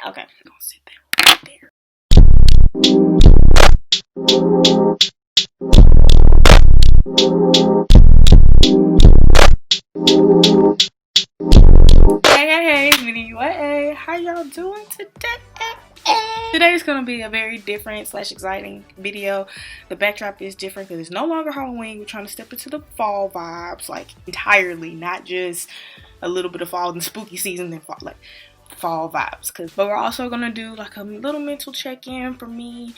Okay, I'm gonna sit there right there. Hey, anyway, how y'all doing today? Today's gonna be a very different / exciting video. The backdrop is different because it's no longer Halloween. We're trying to step into the fall vibes, like entirely, not just a little bit of fall and spooky season, then fall, like fall vibes. But we're also gonna do like a little mental check-in for me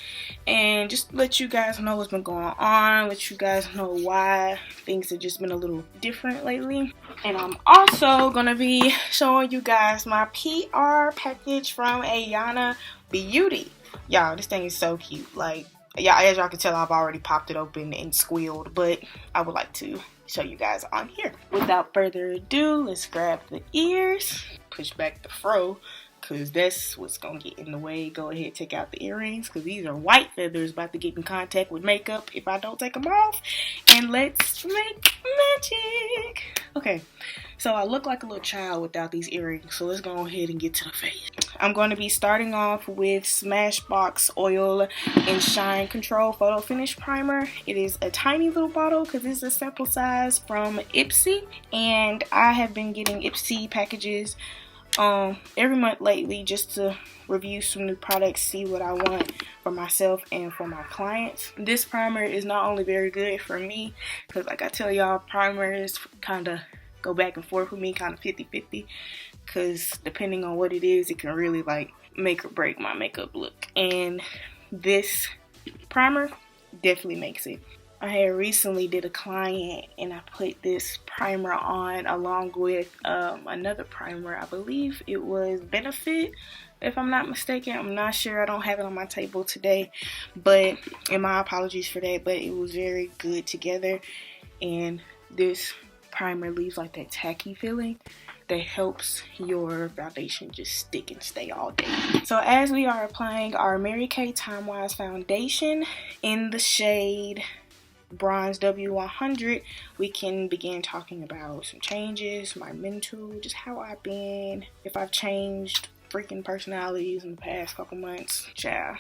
and just let you guys know what's been going on, let you guys know why things have just been a little different lately. And I'm also gonna be showing you guys my PR package from Ayana Beauty. Y'all, this thing is so cute. Like, yeah, as y'all can tell, I've already popped it open and squealed, but I would like to show you guys on here. Without further ado, let's grab the ears, push back the fro, because that's what's gonna get in the way. Go ahead, take out the earrings, because these are white feathers about to get in contact with makeup if I don't take them off. And let's make magic. Okay, so I look like a little child without these earrings, so let's go ahead and get to the face. I'm going to be starting off with Smashbox Oil and Shine Control Photo Finish Primer. It is a tiny little bottle because it's a sample size from Ipsy, and I have been getting Ipsy packages every month lately just to review some new products, see what I want for myself and for my clients. This primer is not only very good for me, because like I tell y'all, primers kind of go back and forth with me, kind of 50-50, because depending on what it is, it can really like make or break my makeup look, and this primer definitely makes it. I had recently did a client and I put this primer on along with another primer. I believe it was Benefit, if I'm not mistaken. I'm not sure, I don't have it on my table today, but, and my apologies for that, but it was very good together. And this primer leaves like that tacky feeling that helps your foundation just stick and stay all day. So as we are applying our Mary Kay Time Wise foundation in the shade Bronze W100, we can begin talking about some changes, my mental, just how I've been, if I've changed freaking personalities in the past couple months, child.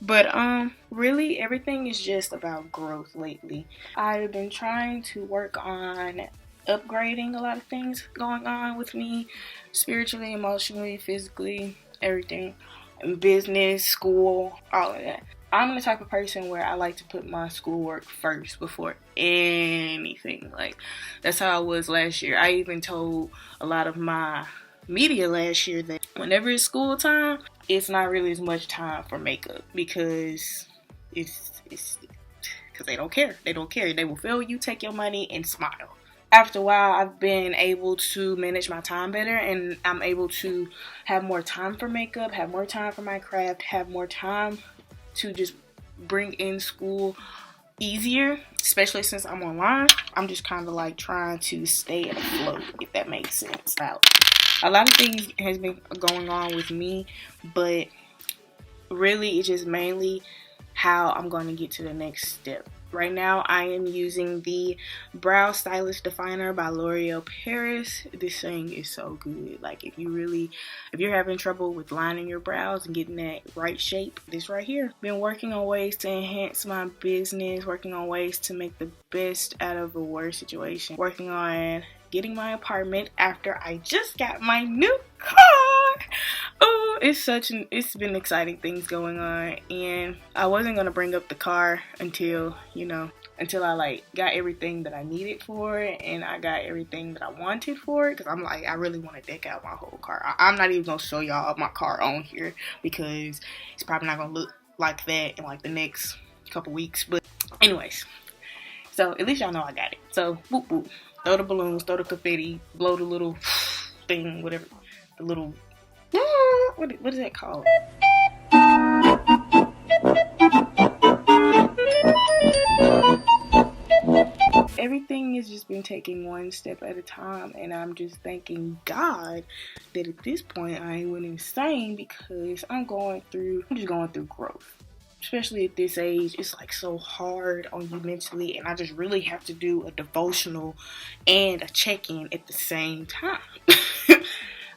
But really everything is just about growth lately. I've been trying to work on upgrading a lot of things going on with me, spiritually, emotionally, physically, everything, in business, school, all of that. I'm the type of person where I like to put my schoolwork first before anything. Like, that's how I was last year. I even told a lot of my media last year that whenever it's school time, it's not really as much time for makeup, because it's because they don't care. They don't care. They will fail you, take your money, and smile. After a while, I've been able to manage my time better, and I'm able to have more time for makeup, have more time for my craft, have more time to just bring in school easier, especially since I'm online. I'm just kind of like trying to stay afloat, if that makes sense. A lot of things has been going on with me, but really it's just mainly how I'm going to get to the next step. Right now I am using the Brow Stylist Definer by L'Oreal Paris. This thing is so good. Like, if you're having trouble with lining your brows and getting that right shape, this right here. Been working on ways to enhance my business, working on ways to make the best out of a worst situation, working on getting my apartment after I just got my new car. Oh, it's been exciting things going on, and I wasn't gonna bring up the car until I like got everything that I needed for it, and I got everything that I wanted for it, because I'm like, I really want to deck out my whole car. I'm not even gonna show y'all my car on here because it's probably not gonna look like that in like the next couple weeks. But anyways, so at least y'all know I got it. So whoop whoop, throw the balloons, throw the confetti, blow the little thing, whatever, the little what is that called? Everything has just been taking one step at a time, and I'm just thanking God that at this point I ain't went insane, because I'm just going through growth. Especially at this age, it's like so hard on you mentally, and I just really have to do a devotional and a check-in at the same time.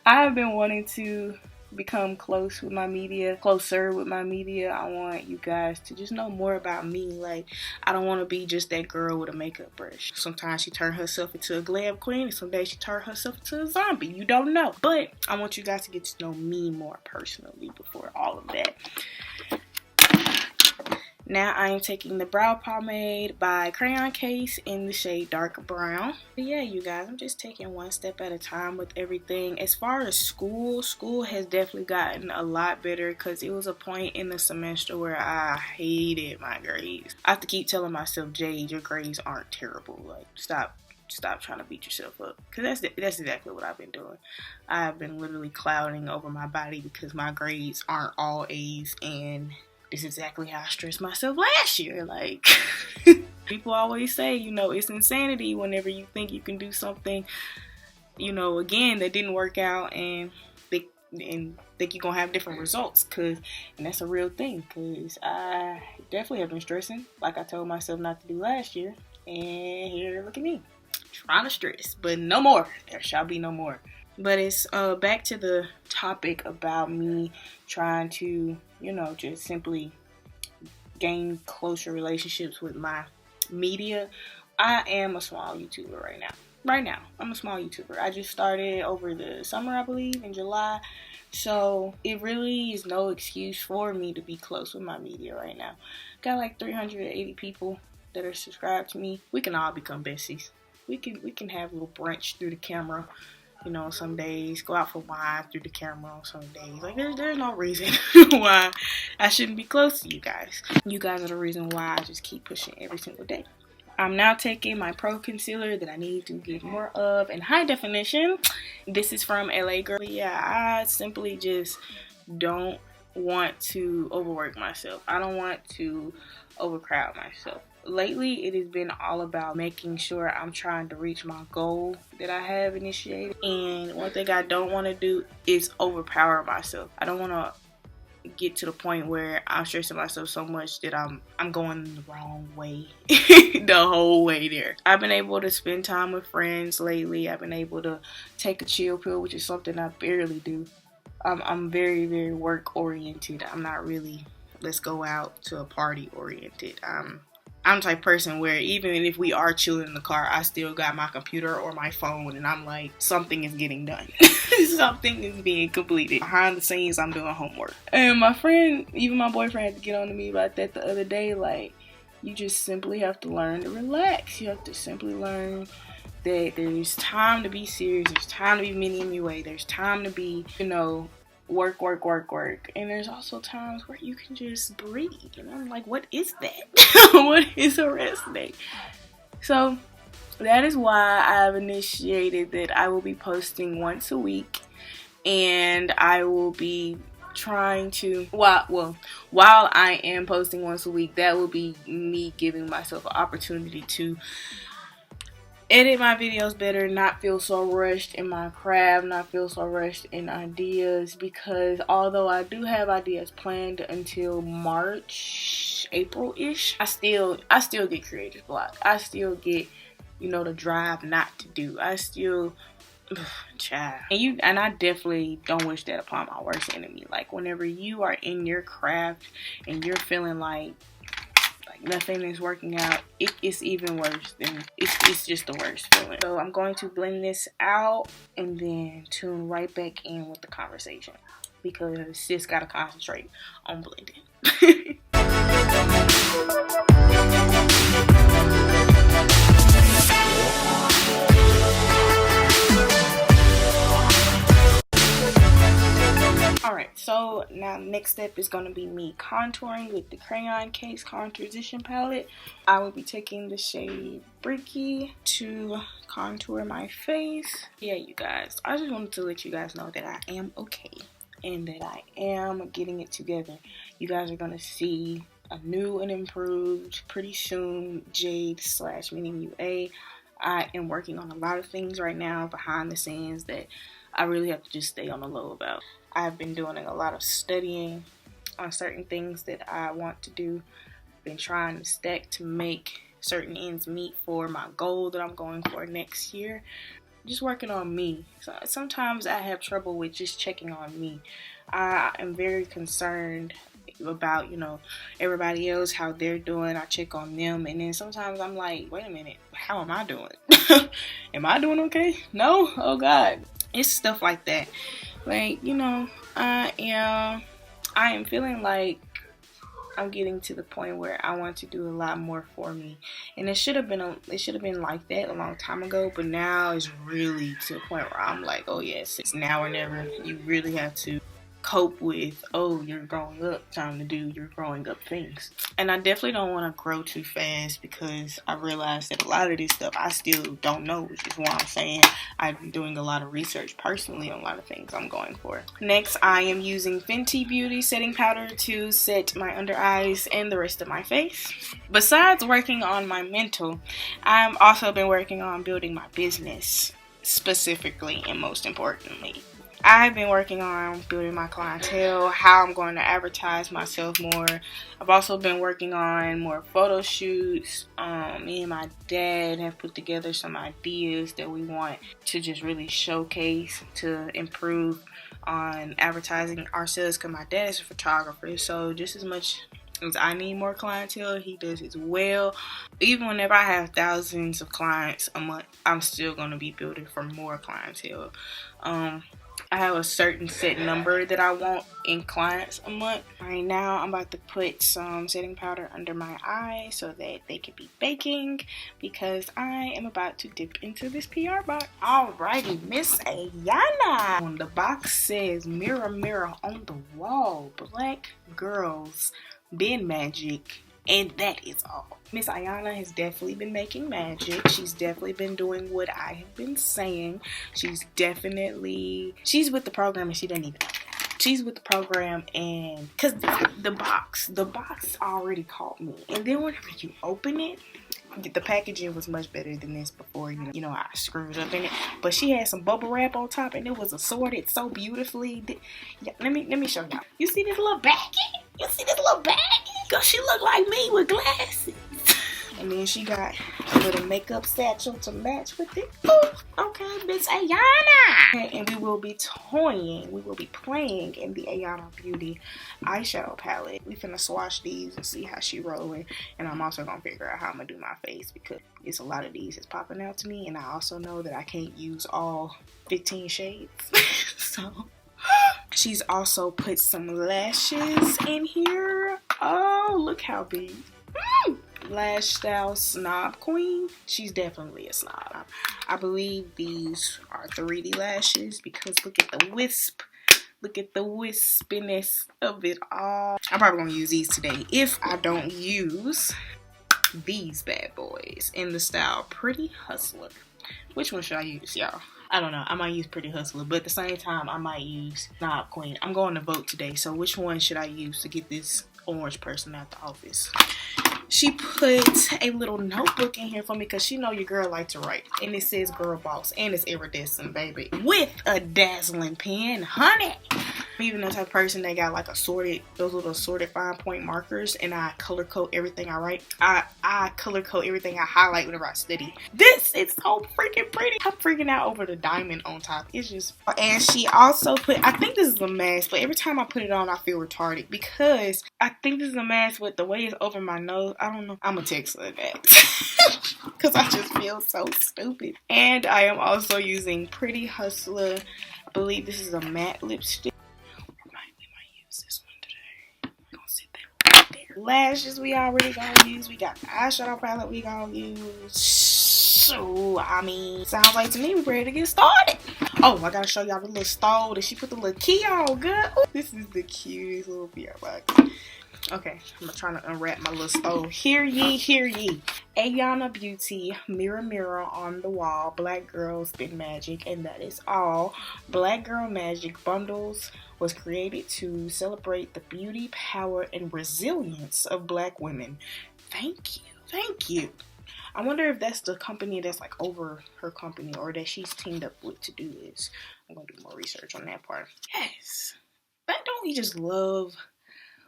I have been wanting to become closer with my media. I want you guys to just know more about me. Like, I don't want to be just that girl with a makeup brush. Sometimes she turn herself into a glam queen, and some days she turn herself into a zombie. You don't know. But I want you guys to get to know me more personally before all of that. Now I am taking the brow pomade by Crayon Case in the shade dark brown. But yeah, you guys, I'm just taking one step at a time with everything. As far as school has definitely gotten a lot better, because it was a point in the semester where I hated my grades. I have to keep telling myself, Jade, your grades aren't terrible. Like, stop trying to beat yourself up, because that's exactly what I've been doing. I've been literally clouding over my body because my grades aren't all A's, and this is exactly how I stressed myself last year. Like, people always say, you know, it's insanity whenever you think you can do something, you know, again, that didn't work out, and think you're gonna have different results, and that's a real thing, because I definitely have been stressing like I told myself not to do last year, and here, look at me, trying to stress, but no more. There shall be no more. But it's back to the topic about me trying to, you know, just simply gain closer relationships with my media. I am a small YouTuber right now. I'm a small YouTuber. I just started over the summer, I believe, in July. So it really is no excuse for me to be close with my media right now. Got like 380 people that are subscribed to me. We can all become besties. We can have a little brunch through the camera. You know, some days go out for wine through the camera on some days. Like, there's no reason why I shouldn't be close to you guys. You guys are the reason why I just keep pushing every single day. I'm now taking my Pro Concealer that I need to get more of in high definition. This is from LA Girl. Yeah, I simply just don't want to overwork myself. I don't want to overcrowd myself. Lately, it has been all about making sure I'm trying to reach my goal that I have initiated. And one thing I don't want to do is overpower myself. I don't want to get to the point where I'm stressing myself so much that I'm going the wrong way the whole way there. I've been able to spend time with friends lately. I've been able to take a chill pill, which is something I barely do. I'm very, very work oriented. I'm not really let's go out to a party oriented. I'm the type of person where even if we are chilling in the car, I still got my computer or my phone, and I'm like, something is getting done. Something is being completed. Behind the scenes, I'm doing homework. And my friend, even my boyfriend, had to get on to me about that the other day. Like, you just simply have to learn to relax. You have to simply learn that there's time to be serious. There's time to be mini MUA. There's time to be, you know, work, and there's also times where you can just breathe, and I'm like, what is that? What is a rest day? So that is why I've initiated that I will be posting once a week, and I will be trying to, while I am posting once a week, that will be me giving myself an opportunity to edit my videos better, not feel so rushed in my craft, not feel so rushed in ideas, because although I do have ideas planned until March, April-ish, I still get creative block. I still get, you know, the drive not to do. I still child. And I definitely don't wish that upon my worst enemy. Like, whenever you are in your craft and you're feeling like nothing is working out, it's even worse than it's just the worst feeling. So I'm going to blend this out and then tune right back in with the conversation, because sis gotta concentrate on blending. Alright, so now next step is going to be me contouring with the Crayon Case Contourization Palette. I will be taking the shade Bricky to contour my face. Yeah, you guys, I just wanted to let you guys know that I am okay and that I am getting it together. You guys are going to see a new and improved, pretty soon, Jade / Mini MUA. I am working on a lot of things right now behind the scenes that I really have to just stay on the low about. I've been doing a lot of studying on certain things that I want to do. Been trying to stack to make certain ends meet for my goal that I'm going for next year. just working on me. So sometimes I have trouble with just checking on me. I am very concerned about, you know, everybody else, how they're doing. I check on them, and then sometimes I'm like, wait a minute, how am I doing? Am I doing okay? No? Oh God. It's stuff like that. Like, you know, I am feeling like I'm getting to the point where I want to do a lot more for me, and it should have been like that a long time ago. But now it's really to the point where I'm like, oh yes, it's now or never. You really have to cope with, oh, you're growing up, time to do your growing up things. And I definitely don't want to grow too fast, because I realize that a lot of this stuff I still don't know, which is why I'm saying I'm doing a lot of research personally on a lot of things I'm going for. Next, I am using Fenty Beauty setting powder to set my under eyes and the rest of my face. Besides working on my mental, I've also been working on building my business, specifically and most importantly. I've been working on building my clientele, how I'm going to advertise myself more. I've also been working on more photo shoots. Me and my dad have put together some ideas that we want to just really showcase to improve on advertising ourselves, because my dad is a photographer. So just as much as I need more clientele, he does as well. Even whenever I have thousands of clients a month, I'm still going to be building for more clientele. I have a certain set number that I want in clients a month. Right now, I'm about to put some setting powder under my eyes so that they can be baking, because I am about to dip into this PR box. Alrighty, Miss Ayana. The box says, mirror, mirror on the wall, black girls been magic. And that is all. Miss Ayana has definitely been making magic. She's definitely been doing what I have been saying. She's with the program, and she doesn't even know that. She's with the program, and because the box already caught me. And then whenever you open it, the packaging was much better than this before, you know, I screwed up in it. But she had some bubble wrap on top, and it was assorted so beautifully. Yeah, let me show y'all. You see this little baggie? You see this little baggie? Cause she look like me with glasses. And then she got a little makeup satchel to match with it. Ooh, okay, Miss Ayana. And we will be playing in the Ayana Beauty eyeshadow palette. We finna swatch these and see how she rolling. And I'm also gonna figure out how I'm gonna do my face, because it's a lot of these that's popping out to me. And I also know that I can't use all 15 shades. So she's also put some lashes in here. Oh, look how big. Lash Style Snob Queen. She's definitely a snob. I believe these are 3D lashes, because look at the wisp. Look at the wispiness of it all. I'm probably going to use these today if I don't use these bad boys in the style Pretty Hustler. Which one should I use, y'all? I don't know. I might use Pretty Hustler, but at the same time, I might use Snob Queen. I'm going to vote today, so which one should I use to get this orange person out the office? She put a little notebook in here for me, because she know your girl like to write. And it says Girl Boss, and it's iridescent, baby. With a dazzling pen, honey. I'm even the type of person that got like those little assorted fine point markers, and I color code everything I write. I color code everything I highlight whenever I study. This is so freaking pretty. I'm freaking out over the diamond on top. It's just, and she also put, I think this is a mask, but every time I put it on, I feel retarded, because I think this is a mask with the way it's over my nose. I don't know. I'm gonna text her that. Because I just feel so stupid. And I am also using Pretty Hustler. I believe this is a matte lipstick. We might use this one today. We're gonna sit there right there. Lashes we already gonna use. We got the eyeshadow palette we gonna use. So, I mean, sounds like to me we're ready to get started. Oh, I gotta show y'all the little stole that she put the little key on. Good. Ooh, this is the cutest little PR box. Okay, I'm trying to unwrap my little stove. Hear ye, hear ye. Ayana Beauty, mirror, mirror on the wall. Black girls spin magic, and that is all. Black Girl Magic bundles was created to celebrate the beauty, power, and resilience of black women. Thank you, thank you. I wonder if that's the company that's like over her company, or that she's teamed up with to do this. I'm gonna do more research on that part. Yes, but don't we just love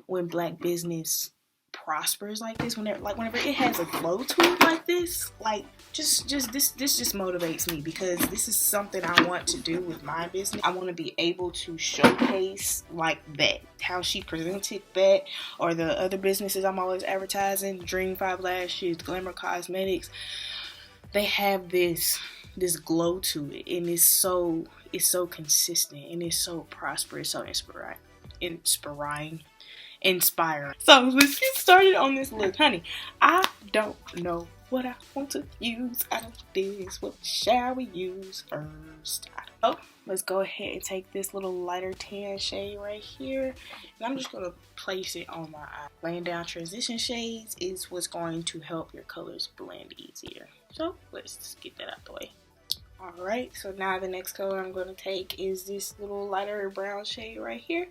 when black business prospers like this, whenever it has a glow to it like this, like just this just motivates me, because this is something I want to do with my business. I want to be able to showcase like that, how she presented that, or the other businesses I'm always advertising, Dream 5 Lashes, Glamour Cosmetics. They have this glow to it, and it's so consistent, and it's so prosperous, so inspiring. So let's get started on this look, honey. I don't know what I want to use out of this. What shall we use first? I don't know. Let's go ahead and take this little lighter tan shade right here, and I'm just gonna place it on my eye. Laying down transition shades is what's going to help your colors blend easier. So let's just get that out the way. Alright, so now the next color I'm going to take is this little lighter brown shade right here.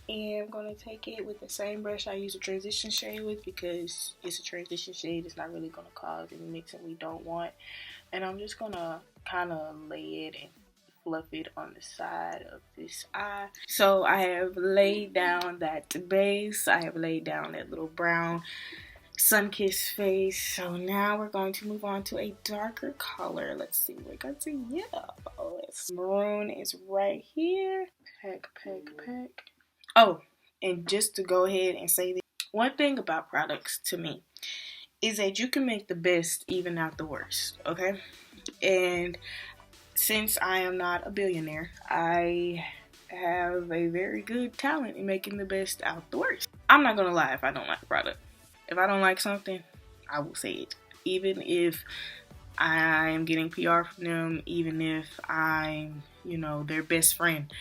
And I'm going to take it with the same brush I use a transition shade with, because it's a transition shade. It's not really going to cause any mixing we don't want. And I'm just going to kind of lay it and fluff it on the side of this eye. So I have laid down that base. I have laid down that little brown sun-kissed face. So now we're going to move on to a darker color. Let's see, we're going to yellow. Maroon is right here. Peck. Oh, and just to go ahead and say this, one thing about products to me is that you can make the best even out the worst, okay? And since I am not a billionaire, I have a very good talent in making the best out the worst. I'm not gonna lie if I don't like a product. If I don't like something, I will say it. Even if I'm getting PR from them, even if I'm, their best friend,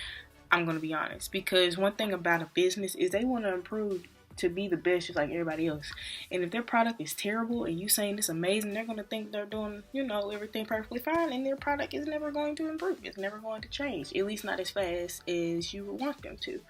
I'm going to be honest. Because one thing about a business is they want to improve to be the best just like everybody else. And if their product is terrible and you saying it's amazing, they're going to think they're doing, everything perfectly fine, and their product is never going to improve. It's never going to change, at least not as fast as you would want them to.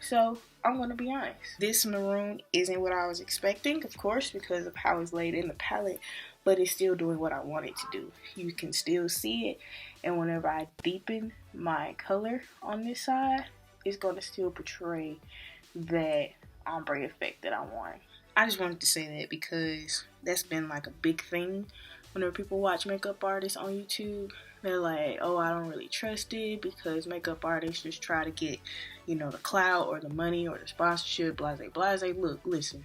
So I'm going to be honest. This maroon isn't what I was expecting, of course, because of how it's laid in the palette, but it's still doing what I want it to do. You can still see it, and whenever I deepen my color on this side, it's going to still portray that ombre effect that I want. I just wanted to say that because that's been like a big thing. Whenever people watch makeup artists on YouTube, they're like, oh, I don't really trust it because makeup artists just try to get, the clout or the money or the sponsorship, blase, blase. Look, listen.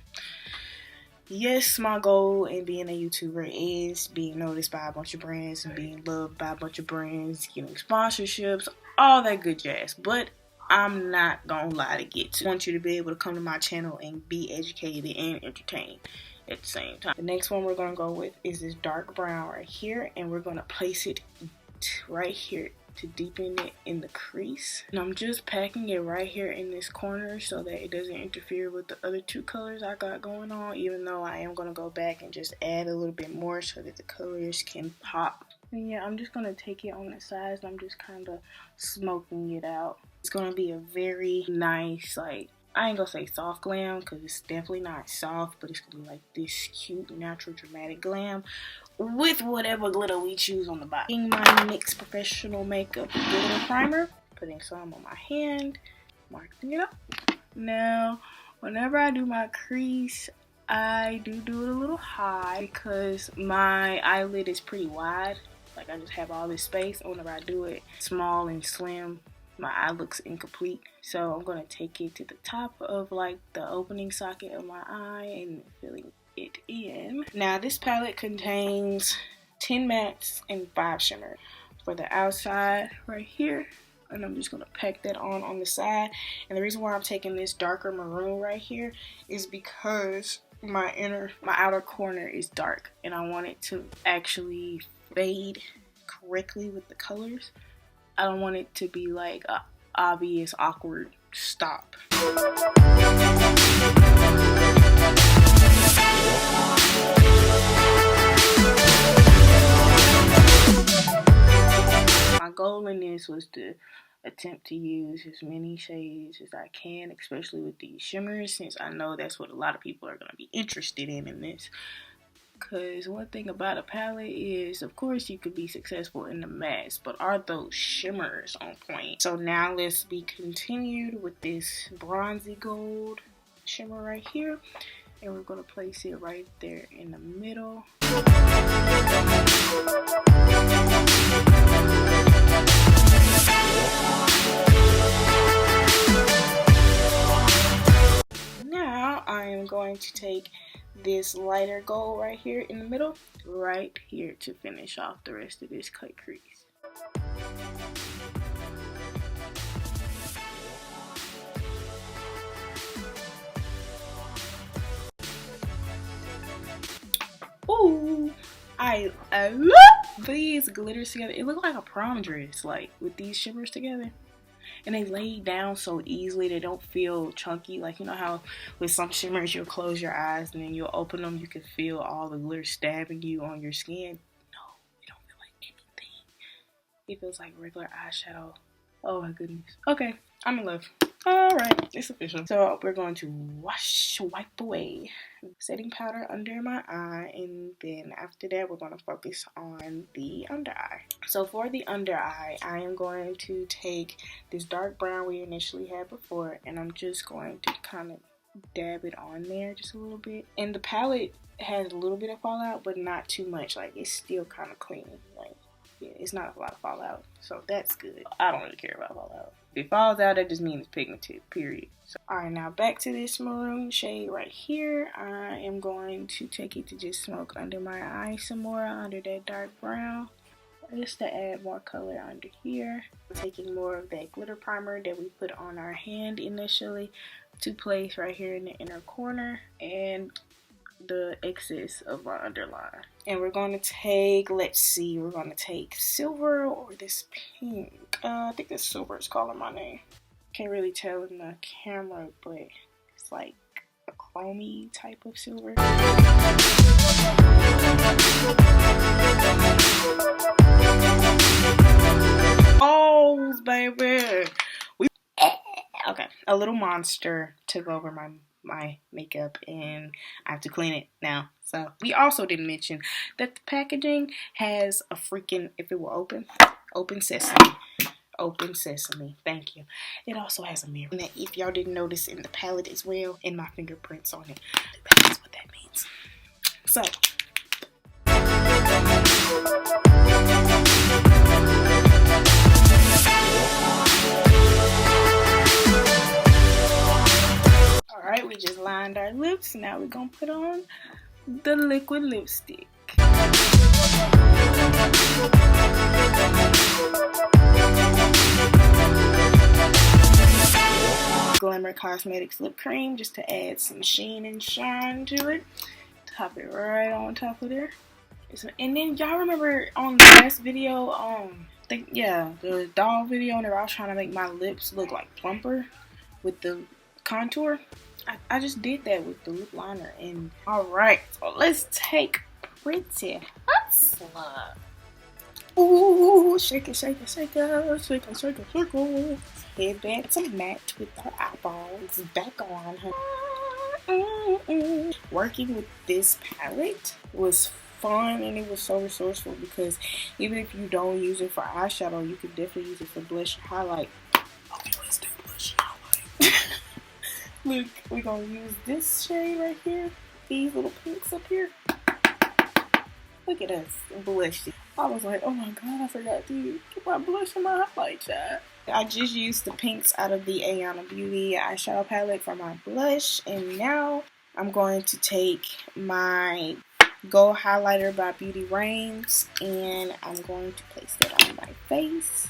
Yes, my goal in being a YouTuber is being noticed by a bunch of brands and being loved by a bunch of brands, getting sponsorships, all that good jazz. But I'm not gonna lie to get to. I want you to be able to come to my channel and be educated and entertained at the same time. The next one we're gonna go with is this dark brown right here, and we're gonna place it right here to deepen it in the crease. And I'm just packing it right here in this corner so that it doesn't interfere with the other two colors I got going on, even though I am gonna go back and just add a little bit more so that the colors can pop. And yeah, I'm just gonna take it on the sides and I'm just kind of smoking it out. It's gonna be a very nice, like, I ain't gonna say soft glam because it's definitely not soft, but it's gonna be like this cute, natural, dramatic glam with whatever glitter we choose on the bottom. My NYX Professional Makeup Glitter Primer, putting some on my hand, marking it up. Now, whenever I do my crease, I do it a little high because my eyelid is pretty wide. Like, I just have all this space. Whenever I do it small and slim, my eye looks incomplete. So I'm going to take it to the top of like the opening socket of my eye and filling it in. Now this palette contains 10 mattes and 5 shimmers for the outside right here. And I'm just going to pack that on the side. And the reason why I'm taking this darker maroon right here is because my outer corner is dark. And I want it to actually fade correctly with the colors. I don't want it to be like a obvious awkward stop. My goal in this was to attempt to use as many shades as I can, especially with these shimmers, since I know that's what a lot of people are going to be interested in this. Because one thing about a palette is, of course, you could be successful in the mattes, but are those shimmers on point? So now let's be continued with this bronzy gold shimmer right here. And we're going to place it right there in the middle. Now I am going to take this lighter gold right here in the middle, right here, to finish off the rest of this cut crease. Ooh, I love these glitters together. It looks like a prom dress, like with these shimmers together. And they lay down so easily. They don't feel chunky. Like, you know how with some shimmers you'll close your eyes and then you'll open them, you can feel all the glitter stabbing you on your skin. No, it don't feel like anything. It feels like regular eyeshadow. Oh my goodness. Okay, I'm in love. Alright, it's official. So we're going to wipe away setting powder under my eye, and then after that we're going to focus on the under eye. So for the under eye, I am going to take this dark brown we initially had before, and I'm just going to kind of dab it on there just a little bit. And the palette has a little bit of fallout, but not too much. Like, it's still kind of clean. Like, yeah, it's not a lot of fallout, so that's good. I don't really care about fallout. If it falls out, that just means it's pigmented, period. So, alright, now back to this maroon shade right here. I am going to take it to just smoke under my eye some more, under that dark brown, just to add more color under here. I'm taking more of that glitter primer that we put on our hand initially to place right here in the inner corner, and the excess of my underline. And we're going to take, let's see, we're going to take silver or this pink. I think this silver is calling my name. Can't really tell in the camera, but it's like a chromey type of silver. Oh, baby. Okay, a little monster took over my makeup, and I have to clean it now. So we also didn't mention that the packaging has a freaking, if it were open sesame, thank you. It also has a mirror, and if y'all didn't notice, in the palette as well, and my fingerprints on it. That's what that means. So alright, we just lined our lips. Now we're gonna put on the liquid lipstick. Glamour Cosmetics lip cream, just to add some sheen and shine to it. Top it right on top of there. And then y'all remember on the last video, the doll video, and I was trying to make my lips look like plumper with the contour. I just did that with the lip liner. And alright, so let's take Pretty Hustler. Ooh, shake it, shake it, shake it, shake it, shake it, shake it. Headband to match with her eyeballs back on her. Working with this palette was fun, and it was so resourceful, because even if you don't use it for eyeshadow, you could definitely use it for blush highlight. Okay, let's do blush highlight. Look, we're gonna use this shade right here, these little pinks up here. Look at us blushing. I was like, oh my god, I forgot to get my blush and my highlight, chat. I just used the pinks out of the Ayana Beauty eyeshadow palette for my blush, and now I'm going to take my Gold Highlighter by Beauty Reigns, and I'm going to place that on my face.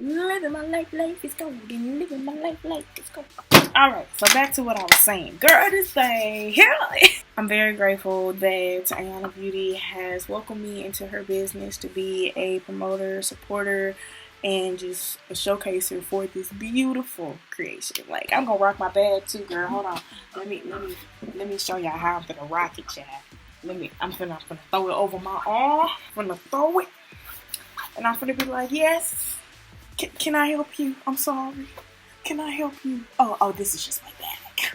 Living my life is golden. Living my life is golden. Alright, so back to what I was saying. Girl, this thing, yeah. I'm very grateful that Ayana Beauty has welcomed me into her business to be a promoter, supporter, and just a showcaser for this beautiful creation. Like, I'm gonna rock my bag too, girl. Hold on. Let me show y'all how I'm gonna rock it, y'all. I'm gonna throw it over my arm. I'm gonna throw it. And I'm gonna be like, yes. Can I help you? I'm sorry. Can I help you? Oh, this is just my bag.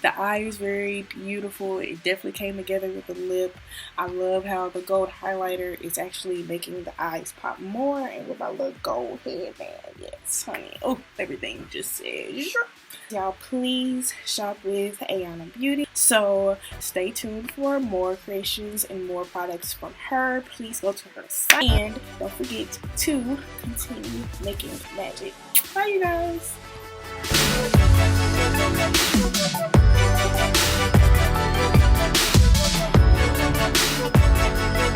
The eye is very beautiful. It definitely came together with the lip. I love how the gold highlighter is actually making the eyes pop more, and with my little gold headband. Yes, honey. Oh, everything just says. Y'all, please shop with Ayana Beauty. So stay tuned for more creations and more products from her. Please go to her site and don't forget to continue making magic. Bye, you guys.